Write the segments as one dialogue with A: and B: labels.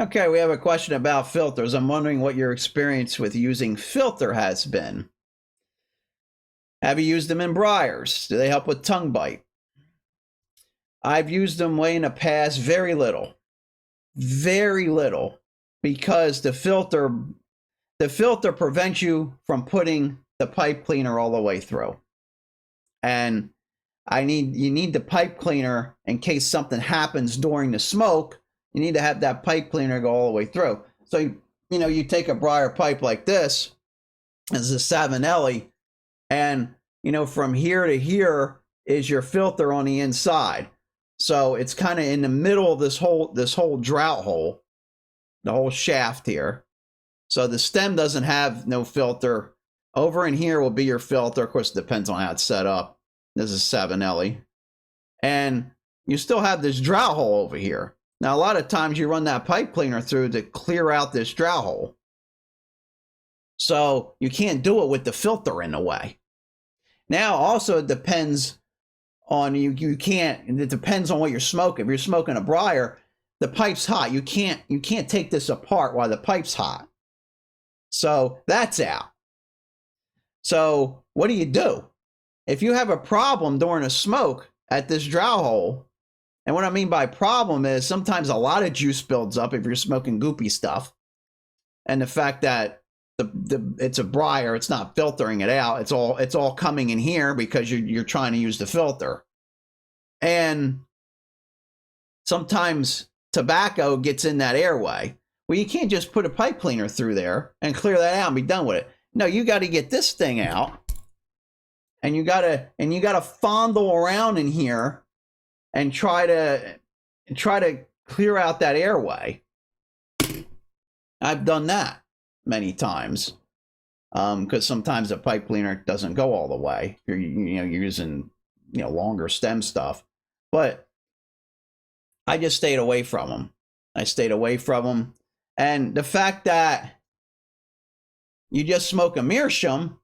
A: Okay, we have a question about filters. I'm wondering what your experience with using filter has been. Have you used them in briars? Do they help with tongue bite? I've used them way in the past, very little, because the filter prevents you from putting the pipe cleaner all the way through. And you need the pipe cleaner in case something happens during the smoke. You need to have that pipe cleaner go all the way through. So, you take a briar pipe like this, this is a Savinelli, and, from here to here is your filter on the inside. So it's kind of in the middle of this whole drought hole, the whole shaft here. So the stem doesn't have no filter. Over in here will be your filter. Of course, it depends on how it's set up. This is Savinelli. And you still have this drought hole over here. Now, a lot of times you run that pipe cleaner through to clear out this drought hole. So you can't do it with the filter in the way. Now, also, it depends on it depends on what you're smoking. If you're smoking a briar, the pipe's hot. You can't take this apart while the pipe's hot. So that's out. So what do? If you have a problem during a smoke at this drought hole, and what I mean by problem is sometimes a lot of juice builds up if you're smoking goopy stuff, and the fact that it's a briar, it's not filtering it out. It's all coming in here because you're trying to use the filter. And sometimes tobacco gets in that airway. Well, you can't just put a pipe cleaner through there and clear that out and be done with it. No, you got to get this thing out, and you got to fondle around in here and try to clear out that airway. I've done that many times, because sometimes the pipe cleaner doesn't go all the way. You're using longer stem stuff, but I just stayed away from them. And the fact that you just smoke a meerschaum,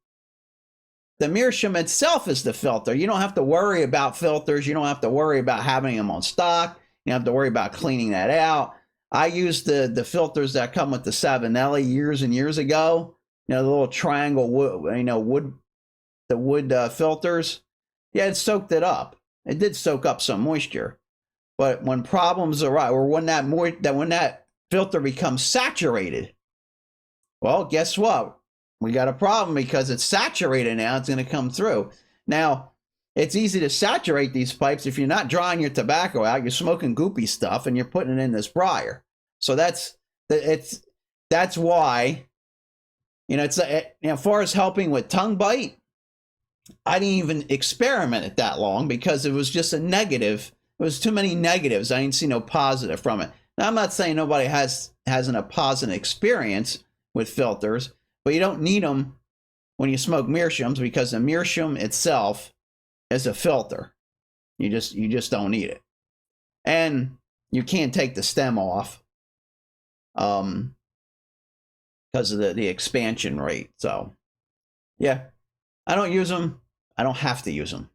A: the meerschaum itself is the filter. You don't have to worry about filters. You don't have to worry about having them on stock. You don't have to worry about cleaning that out. I used the filters that come with the Savinelli years and years ago. The little triangle wood, the wood filters. Yeah, it soaked it up. It did soak up some moisture. But when problems arise, or when that filter becomes saturated, well, guess what? We got a problem because it's saturated now. It's going to come through. Now, it's easy to saturate these pipes if you're not drying your tobacco out. You're smoking goopy stuff and you're putting it in this briar. So that's why, as far as helping with tongue bite, I didn't even experiment it that long because it was just a negative. It was too many negatives. I didn't see no positive from it. Now, I'm not saying nobody hasn't a positive experience with filters, but you don't need them when you smoke meerschaums because the meerschaum itself is a filter. You just don't need it. And you can't take the stem off because of the expansion rate. So, yeah, I don't use them. I don't have to use them.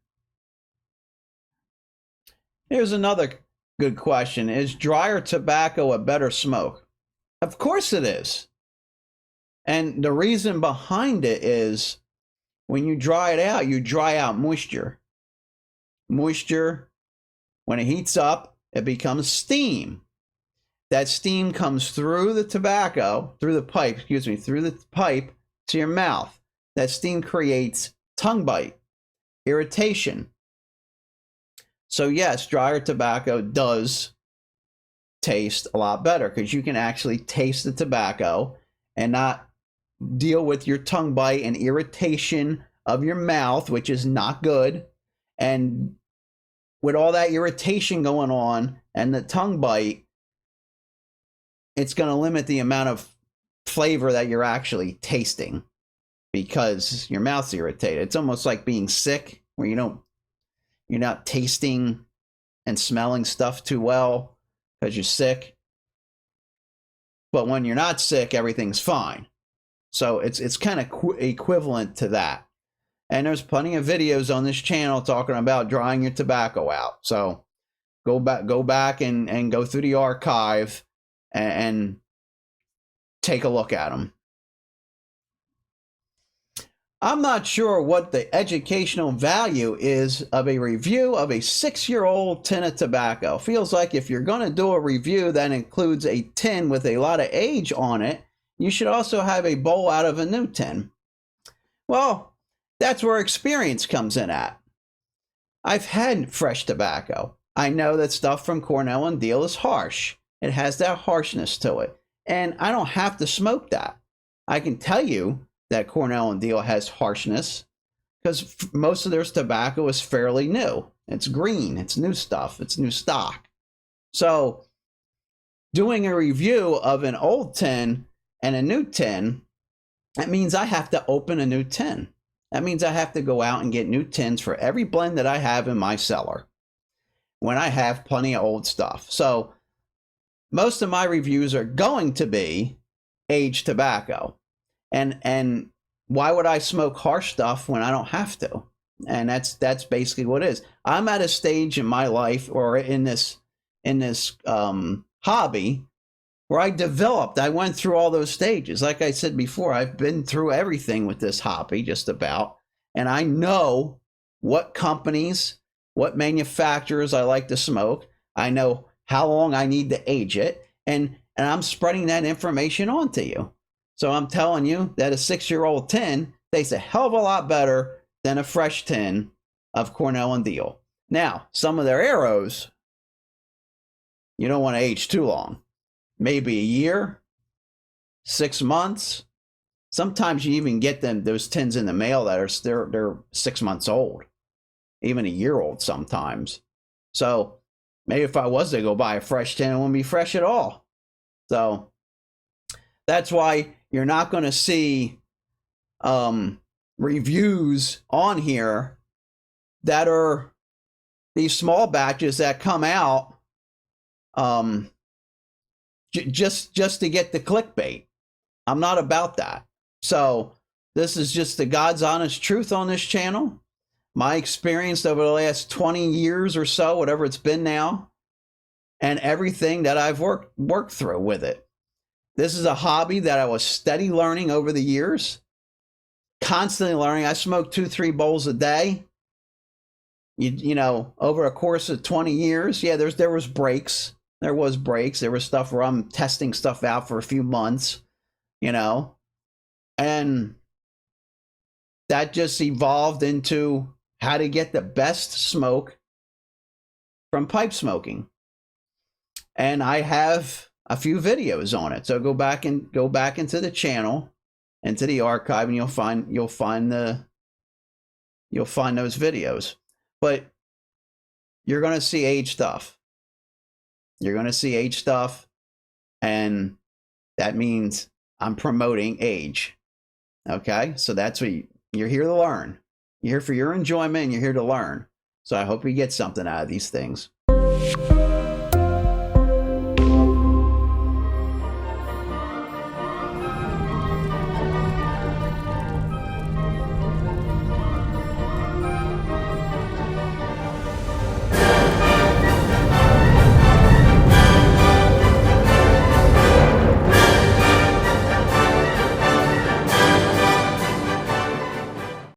A: Here's another good question. Is drier tobacco a better smoke? Of course it is. And the reason behind it is when you dry it out, you dry out moisture. Moisture, when it heats up, it becomes steam. That steam comes through the tobacco, through the pipe to your mouth. That steam creates tongue bite, irritation. So yes, drier tobacco does taste a lot better because you can actually taste the tobacco and not deal with your tongue bite and irritation of your mouth, which is not good. And with all that irritation going on and the tongue bite, it's going to limit the amount of flavor that you're actually tasting because your mouth's irritated. It's almost like being sick where you're not tasting and smelling stuff too well because you're sick. But when you're not sick, everything's fine. So it's kind of equivalent to that. And there's plenty of videos on this channel talking about drying your tobacco out. So go back and go through the archive and take a look at them. I'm not sure what the educational value is of a review of a 6-year-old tin of tobacco. Feels like if you're going to do a review that includes a tin with a lot of age on it, you should also have a bowl out of a new tin. Well, that's where experience comes in at. I've had fresh tobacco. I know that stuff from Cornell and Diehl is harsh. It has that harshness to it. And I don't have to smoke that. I can tell you that Cornell and Diehl has harshness because most of their tobacco is fairly new. It's green, it's new stuff, it's new stock. So doing a review of an old tin and a new tin, that means I have to open a new tin. That means I have to go out and get new tins for every blend that I have in my cellar when I have plenty of old stuff. So most of my reviews are going to be aged tobacco. And why would I smoke harsh stuff when I don't have to? And that's basically what it is. I'm at a stage in my life or in this hobby where I went through all those stages. Like I said before, I've been through everything with this hobby just about. And I know what companies, what manufacturers I like to smoke. I know how long I need to age it. And I'm spreading that information on to you. So I'm telling you that a 6-year-old tin tastes a hell of a lot better than a fresh tin of Cornell and Diehl. Now, some of their arrows, you don't want to age too long. Maybe a year, 6 months. Sometimes you even get those tins in the mail that are they're 6 months old, even a year old sometimes. So maybe if I was to go buy a fresh tin, it wouldn't be fresh at all. So that's why you're not going to see reviews on here that are these small batches that come out just to get the clickbait. I'm not about that. So this is just the God's honest truth on this channel. My experience over the last 20 years or so, whatever it's been now, and everything that I've worked through with it. This is a hobby that I was steady learning over the years, constantly learning. I smoked 2-3 bowls a day. You know, over a course of 20 years, yeah, there was breaks. There was breaks. There was stuff where I'm testing stuff out for a few months, you know, and that just evolved into how to get the best smoke from pipe smoking. And I have a few videos on it. So go back into the channel, into the archive, and you'll find those videos. But you're going to see age stuff. You're going to see age stuff, and that means I'm promoting age. Okay? So that's what you're here to learn. You're here for your enjoyment, and you're here to learn. So I hope you get something out of these things.